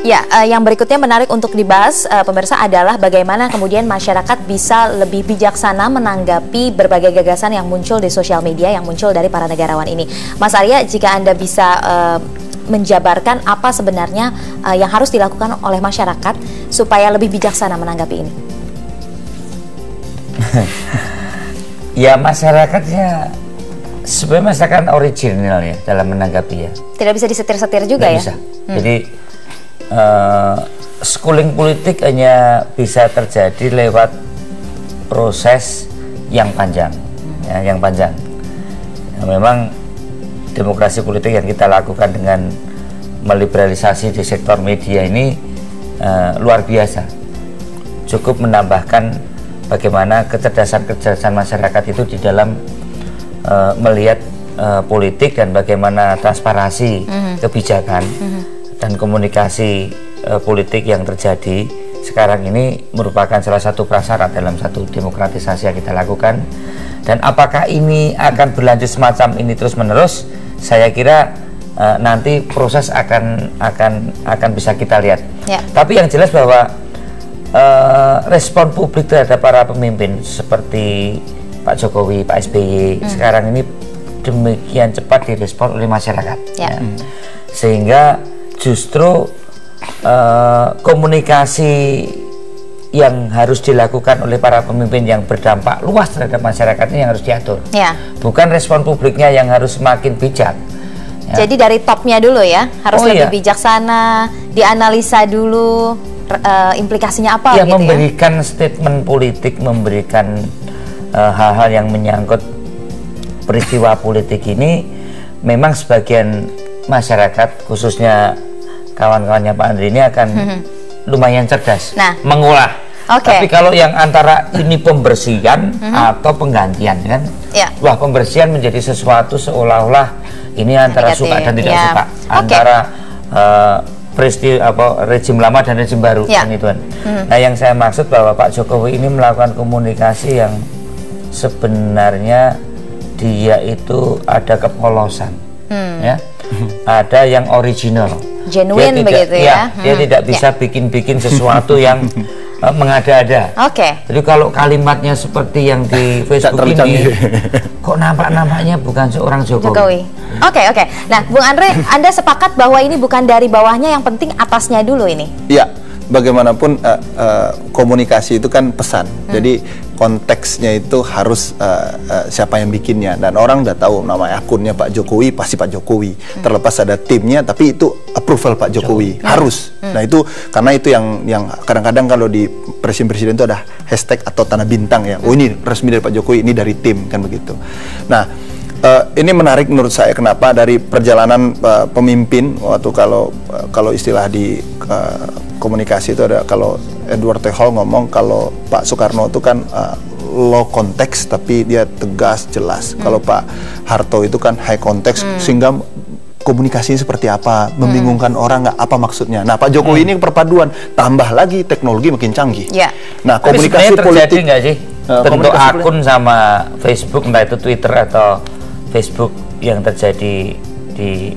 Ya, yang berikutnya menarik untuk dibahas, pemirsa, adalah bagaimana kemudian masyarakat bisa lebih bijaksana menanggapi berbagai gagasan yang muncul di sosial media, yang muncul dari para negarawan ini. Mas Arya, jika Anda bisa menjabarkan apa sebenarnya yang harus dilakukan oleh masyarakat supaya lebih bijaksana menanggapi ini? Ya, masyarakatnya sebenarnya masyarakat original ya dalam menanggapi ya. Tidak bisa disetir-setir juga. Tidak ya? Bisa. Jadi schooling politik hanya bisa terjadi lewat proses yang panjang, ya, yang panjang. Ya, memang demokrasi politik yang kita lakukan dengan meliberalisasi di sektor media ini luar biasa. Cukup menambahkan bagaimana kecerdasan masyarakat itu di dalam melihat politik dan bagaimana transparansi kebijakan dan komunikasi politik yang terjadi sekarang ini merupakan salah satu prasyarat dalam satu demokratisasi yang kita lakukan. Dan apakah ini akan berlanjut semacam ini terus menerus? Saya kira nanti proses akan bisa kita lihat. Ya. Tapi yang jelas bahwa respon publik terhadap para pemimpin seperti Pak Jokowi, Pak SBY sekarang ini demikian cepat direspon oleh masyarakat. Ya. Sehingga justru komunikasi yang harus dilakukan oleh para pemimpin yang berdampak luas terhadap masyarakatnya yang harus diatur. Ya. Bukan respon publiknya yang harus semakin bijak. Ya. Jadi dari topnya dulu ya, harus lebih bijaksana, dianalisa dulu implikasinya apa ya, gitu memberikan statement politik, memberikan hal-hal yang menyangkut peristiwa politik ini. Memang sebagian masyarakat, khususnya kawan-kawannya Pak Andri ini akan lumayan cerdas mengolah. Tapi kalau yang antara ini pembersihan atau penggantian kan, wah, pembersihan menjadi sesuatu seolah-olah ini antara suka dan tidak suka, antara rejim lama dan rejim baru kan itu kan. Nah, yang saya maksud bahwa Pak Jokowi ini melakukan komunikasi yang sebenarnya dia itu ada kepolosan, ya, ada yang original. Genuine begitu ya. Dia tidak bisa bikin-bikin sesuatu yang mengada-ada. Jadi kalau kalimatnya seperti yang di Facebook ini, kok nampaknya bukan seorang Jokowi. Oke. Nah, Bung Andre, Anda sepakat bahwa ini bukan dari bawahnya, yang penting atasnya dulu ini? Iya, bagaimanapun komunikasi itu kan pesan. Jadi konteksnya itu harus siapa yang bikinnya, dan orang udah tahu nama akunnya Pak Jokowi, pasti Pak Jokowi. Terlepas ada timnya, tapi itu approval Pak Jokowi harus. Nah, itu karena itu yang kadang-kadang kalau di presiden itu ada hashtag atau tanda bintang ya. Oh, ini resmi dari Pak Jokowi, ini dari tim, kan begitu. Nah, ini menarik menurut saya. Kenapa? Dari perjalanan pemimpin waktu kalau istilah di komunikasi itu ada, kalau Edward T. Hall ngomong kalau Pak Soekarno itu kan low konteks tapi dia tegas, jelas. Kalau Pak Harto itu kan high konteks, sehingga komunikasinya seperti apa, membingungkan orang nggak, apa maksudnya. Nah, Pak Jokowi ini perpaduan, tambah lagi teknologi makin canggih. Nah, komunikasi politik nggak sih? Bentuk akun sama Facebook, entah itu Twitter atau Facebook yang terjadi di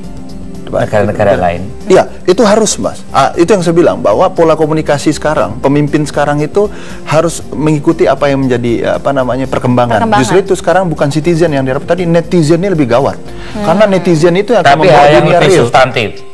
negara-negara lain. Iya, itu harus, Mas. Itu yang saya bilang, bahwa pola komunikasi sekarang, pemimpin sekarang itu harus mengikuti apa yang menjadi perkembangan. Justru itu sekarang bukan citizen yang diharapkan, tadi netizennya lebih gawat. Karena netizen itu yang akan membawa dunia real.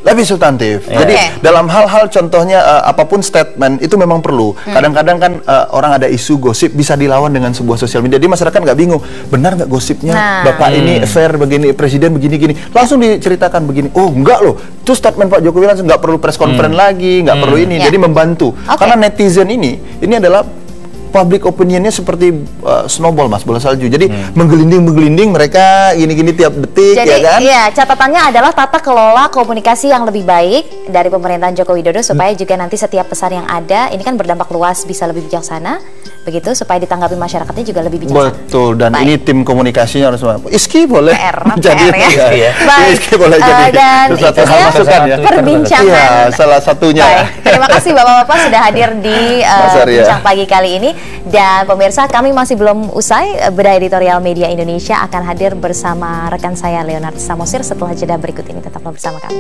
Lebih substantif. Jadi dalam hal-hal contohnya apapun statement itu memang perlu. Kadang-kadang kan orang ada isu gosip bisa dilawan dengan sebuah sosial media. Jadi masyarakat nggak bingung, benar nggak gosipnya? Bapak ini fair begini, presiden begini-gini. Langsung diceritakan begini. Oh, enggak loh. Itu statement Pak Jokowi langsung, nggak perlu press conference lagi, nggak perlu ini. Jadi membantu. Karena netizen ini adalah public opinionnya seperti snowball, Mas, bola salju. Jadi menggelinding mereka gini-gini tiap detik. Jadi, ya kan? Iya, catatannya adalah tata kelola komunikasi yang lebih baik dari pemerintahan Joko Widodo supaya juga nanti setiap pesan yang ada ini kan berdampak luas, bisa lebih bijaksana, begitu, supaya ditanggapi masyarakatnya juga lebih bijaksana. Betul, dan ini tim komunikasinya harus Iski boleh jadi ya. Iski boleh jadi dan satu hal masukan ya. Perbincangan. Iya, salah satunya. Terima kasih Bapak-bapak sudah hadir di Bincang Pagi kali ini. Dan pemirsa, kami masih belum usai. Bedah Editorial Media Indonesia akan hadir bersama rekan saya Leonard Samosir setelah jeda berikut ini. Tetaplah bersama kami.